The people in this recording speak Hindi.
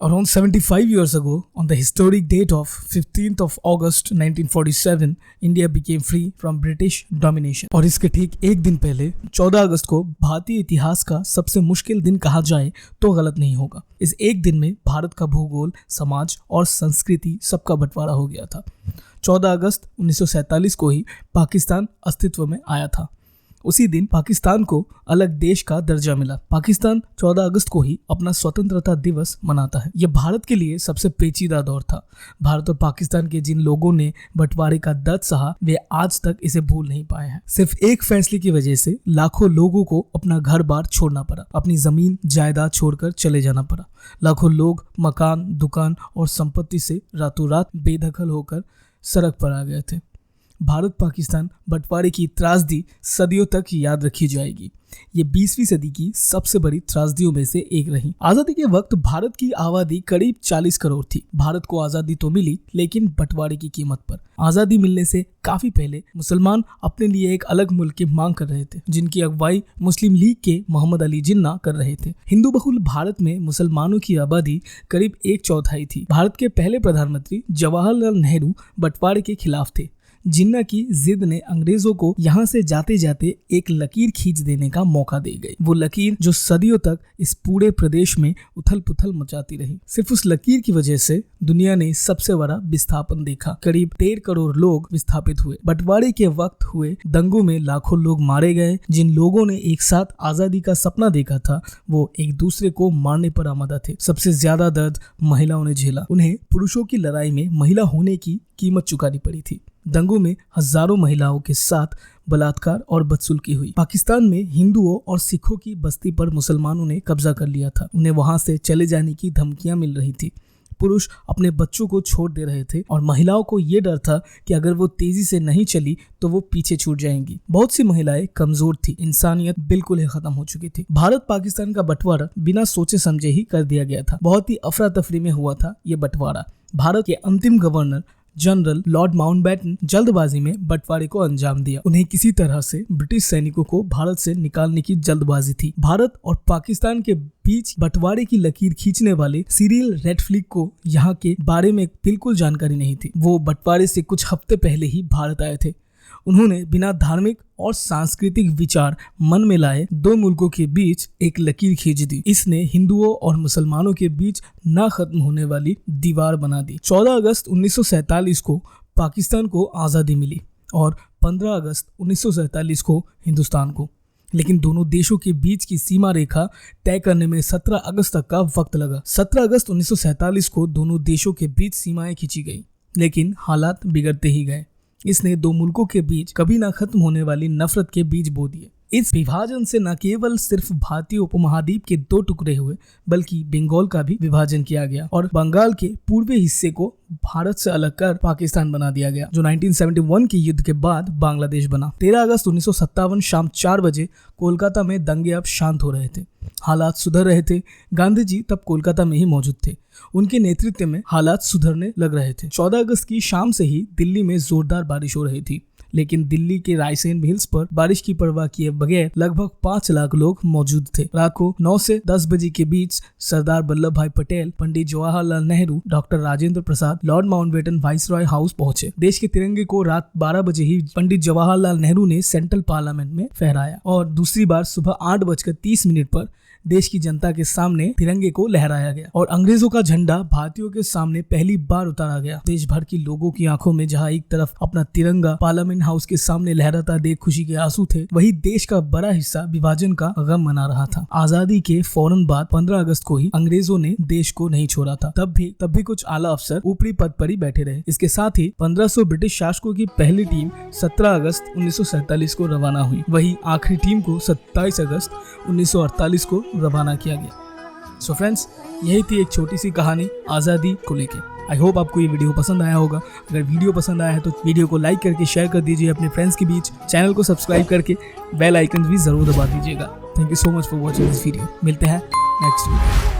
Around 75 years ago, on the historic date of 15th of August 1947, India became free from British domination. और इसके ठीक एक दिन पहले 14 अगस्त को भारतीय इतिहास का सबसे मुश्किल दिन कहा जाए तो गलत नहीं होगा। इस एक दिन में भारत का भूगोल, समाज और संस्कृति सबका बंटवारा हो गया था। 14 अगस्त 1947 को ही पाकिस्तान अस्तित्व में आया था। उसी दिन पाकिस्तान को अलग देश का दर्जा मिला। पाकिस्तान 14 अगस्त को ही अपना स्वतंत्रता दिवस मनाता है। यह भारत के लिए सबसे पेचीदा दौर था। भारत और पाकिस्तान के जिन लोगों ने बंटवारे का दर्द सहा, वे आज तक इसे भूल नहीं पाए हैं। सिर्फ एक फैसले की वजह से लाखों लोगों को अपना घर बार छोड़ना पड़ा, अपनी जमीन जायदाद छोड़कर चले जाना पड़ा। लाखों लोग मकान, दुकान और संपत्ति से रातों रात बेदखल होकर सड़क पर आ गए थे। भारत पाकिस्तान बंटवारे की त्रासदी सदियों तक याद रखी जाएगी। ये 20वीं सदी की सबसे बड़ी त्रासदियों में से एक रही। आजादी के वक्त भारत की आबादी करीब 40 करोड़ थी। भारत को आजादी तो मिली, लेकिन बंटवारे की कीमत पर। आजादी मिलने से काफी पहले मुसलमान अपने लिए एक अलग मुल्क की मांग कर रहे थे, जिनकी अगुवाई मुस्लिम लीग के मोहम्मद अली जिन्ना कर रहे थे। हिंदू बहुल भारत में मुसलमानों की आबादी करीब 1/4 थी। भारत के पहले प्रधानमंत्री जवाहरलाल नेहरू बंटवारे के खिलाफ थे। जिन्ना की जिद ने अंग्रेजों को यहाँ से जाते जाते एक लकीर खींच देने का मौका दे गई। वो लकीर जो सदियों तक इस पूरे प्रदेश में उथल पुथल मचाती रही। सिर्फ उस लकीर की वजह से दुनिया ने सबसे बड़ा विस्थापन देखा। करीब 13 करोड़ लोग विस्थापित हुए। बंटवारे के वक्त हुए दंगों में लाखों लोग मारे गए। जिन लोगों ने एक साथ आजादी का सपना देखा था, वो एक दूसरे को मारने पर आमादा थे। सबसे ज्यादा दर्द महिलाओं ने झेला। उन्हें पुरुषों की लड़ाई में महिला होने की कीमत चुकानी पड़ी थी। दंगों में हजारों महिलाओं के साथ बलात्कार और बदसलूकी हुई। पाकिस्तान में हिंदुओं और सिखों की बस्ती पर मुसलमानों ने कब्जा कर लिया था। उन्हें वहां से चले जाने की धमकियां मिल रही थी। पुरुष अपने बच्चों को छोड़ दे रहे थे और महिलाओं को ये डर था कि अगर वो तेजी से नहीं चली तो वो पीछे छूट जाएंगी। बहुत सी महिलाएं कमजोर थी। इंसानियत बिल्कुल ही खत्म हो चुकी थी। भारत पाकिस्तान का बंटवारा बिना सोचे समझे ही कर दिया गया था। बहुत ही अफरा तफरी में हुआ था ये बंटवारा। भारत के अंतिम गवर्नर जनरल लॉर्ड माउंटबेटन जल्दबाजी में बंटवारे को अंजाम दिया। उन्हें किसी तरह से ब्रिटिश सैनिकों को भारत से निकालने की जल्दबाजी थी। भारत और पाकिस्तान के बीच बंटवारे की लकीर खींचने वाले सिरिल रेडक्लिफ को यहाँ के बारे में बिल्कुल जानकारी नहीं थी। वो बंटवारे से कुछ हफ्ते पहले ही भारत आए थे। उन्होंने बिना धार्मिक और सांस्कृतिक विचार मन में लाए दो मुल्कों के बीच एक लकीर खींच दी। इसने हिंदुओं और मुसलमानों के बीच ना खत्म होने वाली दीवार बना दी। 14 अगस्त 1947 को पाकिस्तान को आज़ादी मिली और 15 अगस्त 1947 को हिंदुस्तान को। लेकिन दोनों देशों के बीच की सीमा रेखा तय करने में 17 अगस्त तक का वक्त लगा। 17 अगस्त 1947 को दोनों देशों के बीच सीमाएं खींची गई, लेकिन हालात बिगड़ते ही गए। इसने दो मुल्कों के बीच कभी ना खत्म होने वाली नफरत के बीज बो दिए। इस विभाजन से न केवल सिर्फ भारतीय उपमहाद्वीप के 2 टुकड़े हुए, बल्कि बंगाल का भी विभाजन किया गया और बंगाल के पूर्वी हिस्से को भारत से अलग कर पाकिस्तान बना दिया गया, जो 1971 के युद्ध के बाद बांग्लादेश बना। 13 अगस्त 1957 शाम 4 बजे कोलकाता में दंगे अब शांत हो रहे थे। हालात सुधर रहे थे। गांधी जी तब कोलकाता में ही मौजूद थे। उनके नेतृत्व में हालात सुधरने लग रहे थे। 14 अगस्त की शाम से ही दिल्ली में जोरदार बारिश हो रही थी, लेकिन दिल्ली के रायसेन हिल्स पर बारिश की परवाह किए बगैर लगभग 5 लाख लोग मौजूद थे। रात को 9 से 10 बजे के बीच सरदार वल्लभ भाई Patel, Pandit Jawaharlal Nehru, doctor Rajendra Prasad, Lord Mountbatten viceroy house पहुंचे। देश के तिरंगे को रात 12 बजे ही पंडित जवाहरलाल नेहरू ने सेंट्रल पार्लियामेंट में फहराया और दूसरी बार सुबह 8:30 पर देश की जनता के सामने तिरंगे को लहराया गया और अंग्रेजों का झंडा भारतीयों के सामने पहली बार उतारा गया। देश भर की लोगों की आंखों में जहां एक तरफ अपना तिरंगा पार्लियामेंट हाउस के सामने लहराता देख खुशी के आंसू थे, वहीं देश का बड़ा हिस्सा विभाजन का गम मना रहा था। आजादी के फौरन बाद 15 अगस्त को ही अंग्रेजों ने देश को नहीं छोड़ा था। तब भी कुछ आला अफसर ऊपरी पद पर ही बैठे रहे। इसके साथ ही 1500 ब्रिटिश शासकों की पहली टीम 17 अगस्त 1947 को रवाना हुई। वही आखिरी टीम को 27 अगस्त 1948 को रवाना किया गया। सो फ्रेंड्स, यही थी एक छोटी सी कहानी आज़ादी को लेके। आई होप आपको ये वीडियो पसंद आया होगा। अगर वीडियो पसंद आया है तो वीडियो को लाइक करके शेयर कर दीजिए अपने फ्रेंड्स के बीच। चैनल को सब्सक्राइब करके बेल आइकन भी जरूर दबा दीजिएगा। Thank you so much for watching this video. मिलते हैं नेक्स्ट वीडियो।